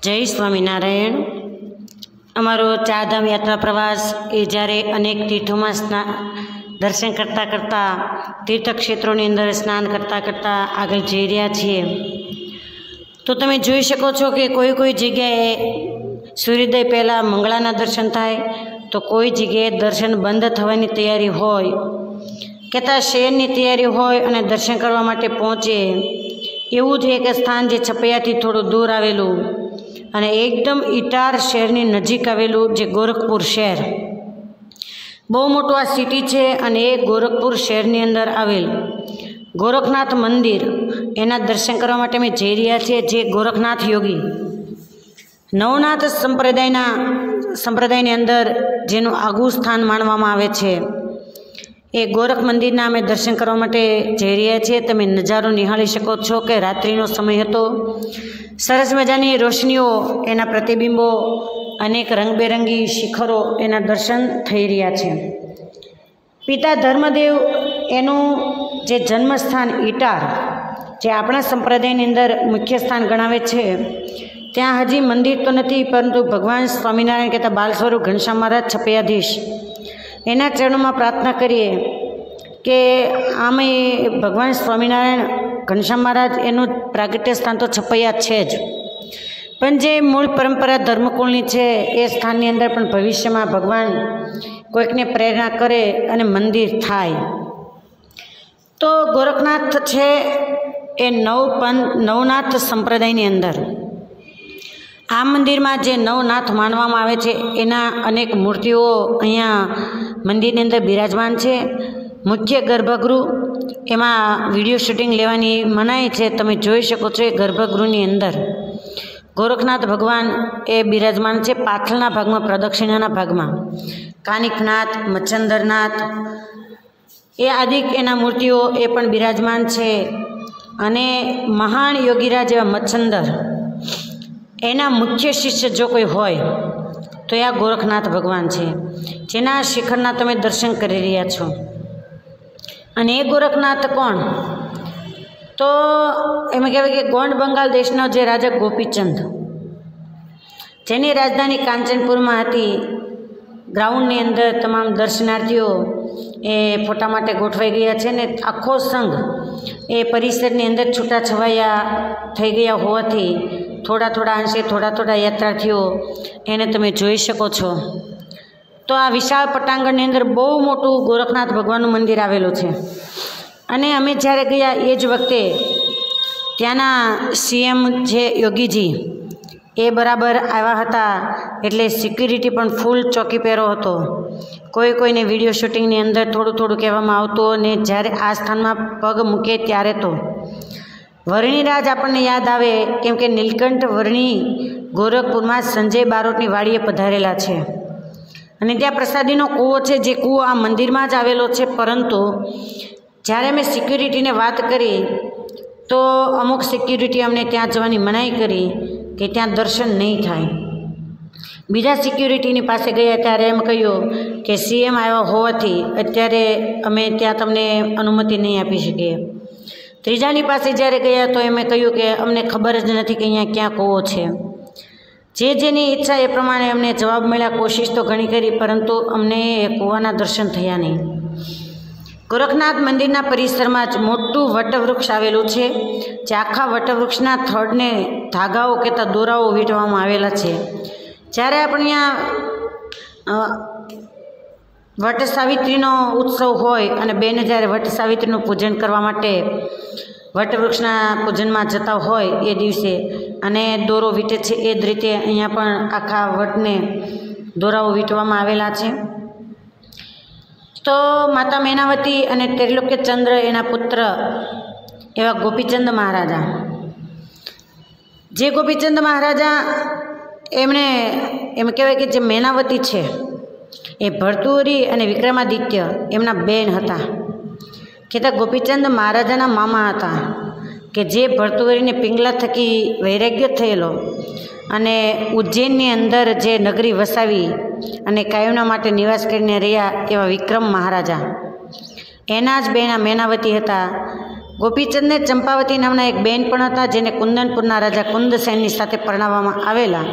જય સ્વામિનારાયણ। અમારો ચારધામ યાત્રા પ્રવાસ એ જ્યારે અનેક તીર્થોમાં દર્શન કરતાં કરતાં તીર્થક્ષેત્રોની અંદર સ્નાન કરતાં કરતાં આગળ જઈ રહ્યા છીએ, તો તમે જોઈ શકો છો કે કોઈ જગ્યાએ સૂર્યોદય પહેલાં મંગળાના દર્શન થાય, તો કોઈ જગ્યાએ દર્શન બંધ થવાની તૈયારી હોય, કહેતા શહેરની તૈયારી હોય અને દર્શન કરવા માટે પહોંચે એવું જ એક સ્થાન જે છપૈયાથી થોડું દૂર આવેલું અને એકદમ ઇટાર શહેરની નજીક આવેલું જે ગોરખપુર શહેર, બહુ મોટું આ સિટી છે અને એ ગોરખપુર શહેરની અંદર આવેલ ગોરખનાથ મંદિર, એના દર્શન કરવા માટે અમે જઈ રહ્યા છીએ। જે ગોરખનાથ યોગી નવનાથ સંપ્રદાયની અંદર જેનું આગવું સ્થાન માનવામાં આવે છે, એ ગોરખ મંદિરના અમે દર્શન કરવા માટે જઈ રહ્યા છીએ। તમે નજારો નિહાળી શકો છો કે રાત્રિનો સમય હતો, સરસ મજાની રોશનીઓ, એના પ્રતિબિંબો, અનેક રંગબેરંગી શિખરો, એના દર્શન થઈ રહ્યા છે। પિતા ધર્મદેવ એનું જે જન્મસ્થાન ઇટાર, જે આપણા સંપ્રદાયની અંદર મુખ્ય સ્થાન ગણાવે છે, ત્યાં હજી મંદિર તો નથી, પરંતુ ભગવાન સ્વામિનારાયણ કહેતા બાલ સ્વરૂપ ઘનશ્યામ મહારાજ છપૈયાધીશ, એના ચરણોમાં પ્રાર્થના કરીએ કે આમે ભગવાન સ્વામિનારાયણ ઘનશ્યામ મહારાજ એનું પ્રાગટ્ય સ્થાન તો છપૈયા છે જ, પણ જે મૂળ પરંપરા ધર્મકુળની છે એ સ્થાનની અંદર પણ ભવિષ્યમાં ભગવાન કોઈકને પ્રેરણા કરે અને મંદિર થાય। તો ગોરખનાથ છે એ નવનાથ સંપ્રદાયની અંદર આ મંદિરમાં જે નવનાથ માનવામાં આવે છે એના અનેક મૂર્તિઓ અહીંયા મંદિરની અંદર બિરાજમાન છે। મુખ્ય ગર્ભગૃહ, એમાં વિડીયો શૂટિંગ લેવાની મનાઈ છે, તમે જોઈ શકો છો। એ ગર્ભગૃહની અંદર ગોરખનાથ ભગવાન એ બિરાજમાન છે। પાછળના ભાગમાં, પ્રદક્ષિણાના ભાગમાં કાનિકનાથ, મચ્છંદરનાથ એ આદિક એના મૂર્તિઓ એ પણ બિરાજમાન છે। અને મહાન યોગીરાજ એવા મચ્છંદર, એના મુખ્ય શિષ્ય જો કોઈ હોય તો એ આ ગોરખનાથ ભગવાન છે, જેના શિખરના તમે દર્શન કરી રહ્યા છો। અને એ ગોરખનાથ કોણ? તો એમાં કહેવાય કે ગોંડ બંગાળ દેશનો જે રાજા ગોપીચંદ, જેની રાજધાની કાંચનપુરમાં હતી, ગ્રાઉન્ડની અંદર તમામ દર્શનાર્થીઓ એ ફોટા માટે ગોઠવાઈ ગયા છે ને આખો સંઘ એ પરિસરની અંદર છૂટાછવાયા થઈ ગયા હોવાથી થોડા અંશે થોડા યાત્રાર્થીઓ એને તમે જોઈ શકો છો। તો આ વિશાળ પટાંગણની અંદર બહુ મોટું ગોરખનાથ ભગવાનનું મંદિર આવેલું છે। અને અમે જ્યારે ગયા એ જ વખતે ત્યાંના સીએમ જે યોગીજી એ બરાબર આવ્યા હતા, એટલે સિક્યુરિટી પણ ફૂલ ચોકી પહેરો હતો। કોઈને વિડીયો શૂટિંગની અંદર થોડું કહેવામાં આવતું, અને જ્યારે આ સ્થાનમાં પગ મૂકે ત્યારે તો વર્ણિરાજ આપણને યાદ આવે, કેમ કે નીલકંઠ વર્ણિ ગોરખપુરમાં સંજય બારોટની વાડીએ પધારેલા છે। અને ત્યાં પ્રસાદીનો કૂવો છે, જે કૂવો આ મંદિરમાં જ આવેલો છે, પરંતુ જ્યારે મેં સિક્યુરિટીને વાત કરી તો અમુક સિક્યુરિટી અમને ત્યાં જવાની મનાઈ કરી કે ત્યાં દર્શન નહીં થાય। બીજા સિક્યુરિટીની પાસે ગયા ત્યારે એમ કહ્યું કે સીએમ આવ્યા હોવાથી અત્યારે અમે ત્યાં તમને અનુમતિ નહીં આપી શકીએ। ત્રીજાની પાસે જ્યારે ગયા તો એમણે કહ્યું કે અમને ખબર જ નથી કે અહીંયા ક્યાં કૂવો છે। જેની ઈચ્છા એ પ્રમાણે અમને જવાબ મળ્યા, કોશિશ તો ઘણી કરી, પરંતુ અમને એ કૂવાના દર્શન થયા નહીં। ગોરખનાથ મંદિરના પરિસરમાં જ મોટું વટવૃક્ષ આવેલું છે, જે આખા વટવૃક્ષના થડને ધાગાઓ કહેતા દોરાઓ વીંટવામાં આવેલા છે। જ્યારે આપણે અહીંયા વટ સાવિત્રીનો ઉત્સવ હોય અને બેન જ્યારે વટ સાવિત્રીનું પૂજન કરવા માટે વટવૃક્ષના પૂજનમાં જતા હોય એ દિવસે અને દોરો વીંટે છે, એ જ રીતે અહીંયા પણ આખા વટને દોરાઓ વીંટવામાં આવેલા છે। તો માતા મેનાવતી અને ત્રિલોક્યચંદ્ર એના પુત્ર એવા ગોપીચંદ મહારાજા, જે ગોપીચંદ મહારાજા એમ કહેવાય કે જે મેનાવતી છે એ ભર્તુહરી અને વિક્રમાદિત્ય એમના બેન હતા। કહેતા ગોપીચંદ મહારાજાના મામા હતા, કે જે ભર્તુહરીને પિંગલા થકી વૈરાગ્ય થયેલો અને ઉજ્જૈનની અંદર જે નગરી વસાવી અને કાયમના માટે નિવાસ કરીને રહ્યા એવા વિક્રમ મહારાજા, એના જ બેના મેનાવતી હતા। ગોપીચંદને ચંપાવતી નામના એક બેન પણ હતા, જેને કુંદનપુરના રાજા કુંદસેનની સાથે પરણાવવામાં આવેલા,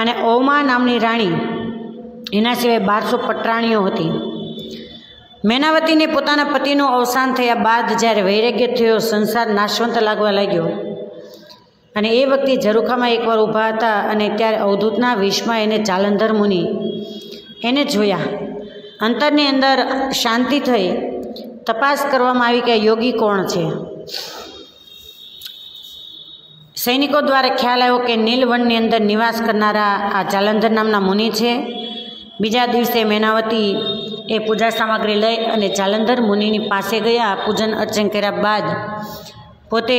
અને ઓમા નામની રાણી, એના સિવાય 1200 પટરાણીઓ હતી. મેનાવતીને પોતાના પતિનું અવસાન થયા બાદ જ્યારે વૈરાગ્ય થયો, સંસાર નાશવંત લાગવા લાગ્યો, અને એ વખતે ઝરૂખામાં એકવાર ઊભા હતા, અને ત્યારે અવધૂતના વેશમાં એને જાલંધર મુનિ એને જોયા. અંતરની અંદર શાંતિ થઈ. તપાસ કરવામાં આવી કે યોગી કોણ છે. સૈનિકો દ્વારા ખ્યાલ આવ્યો કે નીલવનની અંદર નિવાસ કરનારા આ જાલંધર નામના મુનિ છે. બીજા દિવસે મેનાવતી એ પૂજા સામગ્રી લઈ અને જાલંધર મુનિની પાસે ગયા. પૂજન અર્ચન કર્યા બાદ પોતે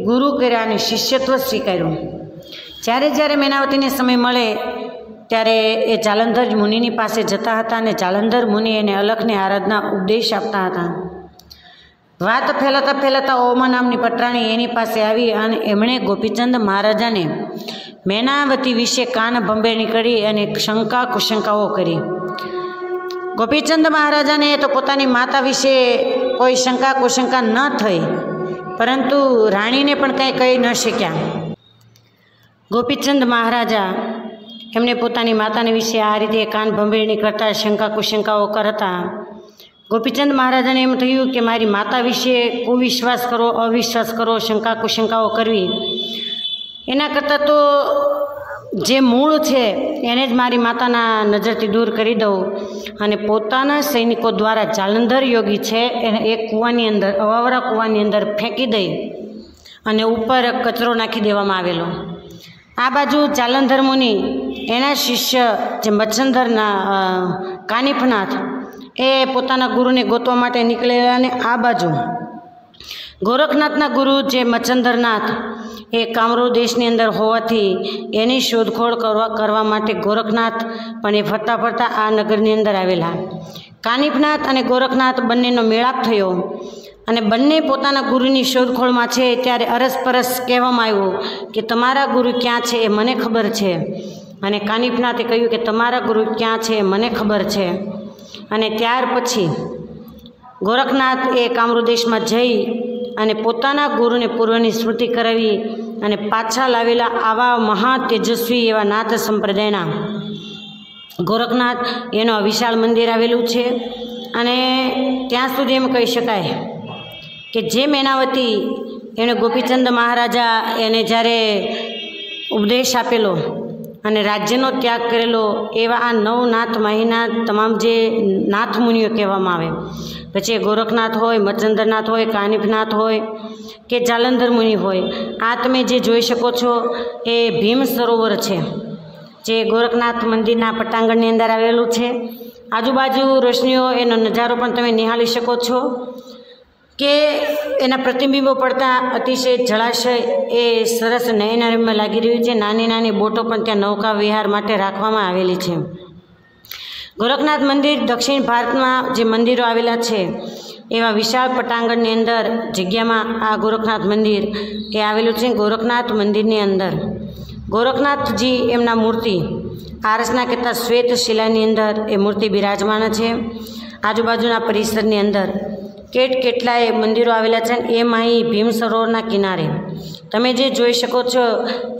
ગુરુ કર્યા અને શિષ્યત્વ સ્વીકાર્યું. જ્યારે મેનાવતીને સમય મળે ત્યારે એ જાલંધર મુનિની પાસે જતા હતા, અને જાલંધર મુનિ એને અલખની આરાધના ઉપદેશ આપતા હતા. વાત ફેલાતા ઓમા નામની પટરાણી એની પાસે આવી, અને એમણે ગોપીચંદ મહારાજાને મેનાવતી વિશે કાન ભંભેરણી કરી અને શંકા કુશંકાઓ કરી. ગોપીચંદ મહારાજાને તો પોતાની માતા વિશે કોઈ શંકા કુશંકા ન થઈ, પરંતુ રાણીને પણ કંઈ કહી ન શક્યા. ગોપીચંદ મહારાજા એમને પોતાની માતાને વિશે આ રીતે કાન ભંભેરણી કરતા શંકા કુશંકાઓ કરતા ગોપીચંદ મહારાજાને એમ થયું કે મારી માતા વિશે કુવિશ્વાસ કરો, અવિશ્વાસ કરો, શંકા કુશંકાઓ કરવી, એના કરતાં તો જે મૂળ છે એને જ મારી માતાના નજરથી દૂર કરી દઉં, અને પોતાના સૈનિકો દ્વારા જાલંધર યોગી છે એને એક કૂવાની અંદર, અવાવરા કૂવાની અંદર ફેંકી દઈ અને ઉપર કચરો નાખી દેવામાં આવેલો. આ બાજુ જાલંધર મુનિ એના શિષ્ય જે મચ્છંદરના કાનિફનાથ એ પોતાના ગુરુને ગોતવા માટે નીકળેલા, અને આ બાજુ ગોરખનાથના ગુરુ જે મચ્છંદરનાથ એ કામરૂ દેશની અંદર હોવાથી એની શોધખોળ કરવા માટે ગોરખનાથ પણ એ ફરતા ફરતા આ નગરની અંદર આવેલા. કાનિફનાથ અને ગોરખનાથ બંનેનો મેળાપ થયો, અને બંને પોતાના ગુરુની શોધખોળમાં છે. ત્યારે અરસપરસ કહેવામાં આવ્યું કે તમારા ગુરુ ક્યાં છે એ મને ખબર છે, અને કાનિફનાથે કહ્યું કે તમારા ગુરુ ક્યાં છે એ મને ખબર છે. અને ત્યાર પછી ગોરખનાથ એ કામરૂ દેશમાં જઈ અને પોતાના ગુરુને પૂર્વની સ્મૃતિ કરાવી અને પાછા લાવેલા આવા મહા તેજસ્વી એવા નાથ સંપ્રદાયના ગોરખનાથ એનો વિશાળ મંદિર આવેલું છે. અને ત્યાં સુધી એમ કહી શકાય કે જે મેનાવતી એણે ગોપીચંદ મહારાજા એને જ્યારે ઉપદેશ આપેલો અને રાજ્યનો ત્યાગ કરેલો, એવા આ 9 નાથ માહીના તમામ જે નાથ મુનિઓ કહેવામાં આવે, પછી ગોરખનાથ હોય, મચ્છંદરનાથ હોય, કાનિફનાથ હોય કે જાલંધર મુનિ હોય, આ તમે જે જોઈ શકો છો એ ભીમ સરોવર છે, જે ગોરખનાથ મંદિરના પટાંગણની અંદર આવેલું છે. આજુબાજુ રોશનીઓ એનો નજારો પણ તમે નિહાળી શકો છો કે એના પ્રતિબિંબો પડતા અતિશય જળાશય એ સરસ નયનરમ્ય લાગી રહ્યું છે. નાની નાની બોટો પણ ત્યાં નૌકા વિહાર માટે રાખવામાં આવેલી છે. ગોરખનાથ મંદિર દક્ષિણ ભારતમાં જે મંદિરો આવેલા છે એવા વિશાળ પટાંગણની અંદર જગ્યામાં આ ગોરખનાથ મંદિર એ આવેલું છે. ગોરખનાથ મંદિરની અંદર ગોરખનાથજી એમના મૂર્તિ આરસના કહેતા શ્વેત શિલાની અંદર એ મૂર્તિ બિરાજમાન છે. આજુબાજુના પરિસરની અંદર કેટલાય મંદિરો આવેલા છે. એમાં અહીં ભીમ સરોવરના કિનારે તમે જે જોઈ શકો છો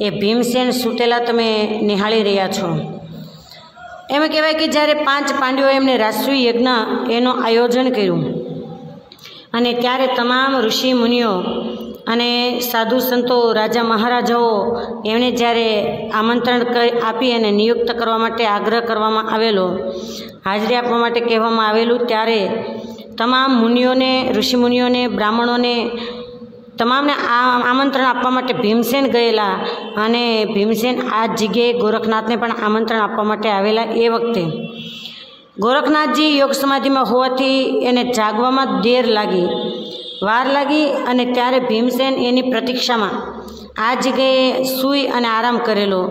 એ ભીમસેન સૂતેલા તમે નિહાળી રહ્યા છો. એમ કહેવાય કે જ્યારે 5 પાંડવો એમને રાષ્ટ્રીય યજ્ઞ એનું આયોજન કર્યું, અને ત્યારે તમામ ઋષિ મુનિઓ અને સાધુ સંતો, રાજા મહારાજાઓ એમણે જ્યારે આમંત્રણ આપી અને નિયુક્ત કરવા માટે આગ્રહ કરવામાં આવેલો, હાજરી આપવા માટે કહેવામાં આવેલું, ત્યારે તમામ મુનિઓને, ઋષિમુનિઓને, બ્રાહ્મણોને તમામને આમંત્રણ આપવા માટે ભીમસેન ગયેલા, અને ભીમસેન આ જગ્યાએ ગોરખનાથને પણ આમંત્રણ આપવા માટે આવેલા. એ વખતે ગોરખનાથજી યોગ સમાધિમાં હોવાથી એને જાગવામાં વાર લાગી, અને ત્યારે ભીમસેન એની પ્રતીક્ષામાં આ જગ્યાએ સૂઈ અને આરામ કરેલો,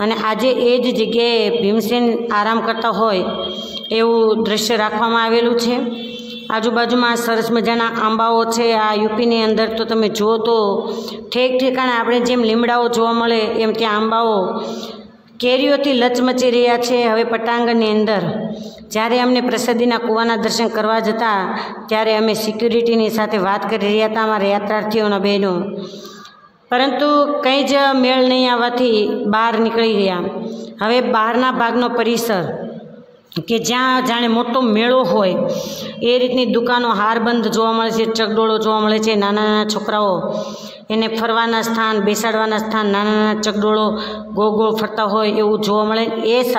અને આજે એ જ જગ્યાએ ભીમસેન આરામ કરતા હોય એવું દ્રશ્ય રાખવામાં આવેલું છે. આજુબાજુમાં સરસ મજાના આંબાઓ છે. આ યુપીની અંદર તો તમે જુઓ તો ઠેકાણે આપણે જેમ લીમડાઓ જોવા મળે એમ ત્યાં આંબાઓ કેરીઓથી લચમચી રહ્યા છે. હવે પટાંગણની અંદર જ્યારે અમને પ્રસાદીના કૂવાના દર્શન કરવા જતા ત્યારે અમે સિક્યુરિટીની સાથે વાત કરી રહ્યા હતા અમારા યાત્રાર્થીઓના બહેનો, પરંતુ કંઈ જ મેળ નહીં આવવાથી બહાર નીકળી રહ્યા. હવે બહારના ભાગનો પરિસર કે જ્યાં જાણે મોટો મેળો હોય એ રીતની દુકાનો હારબંધ જોવા મળે છે, ચકડોળો જોવા મળે છે. નાના નાના છોકરાઓ એને ફરવાના સ્થાન, બેસાડવાના સ્થાન, નાના નાના ચકડોળો ગોળ ગોળ ફરતા હોય એવું જોવા મળે. એ સાથે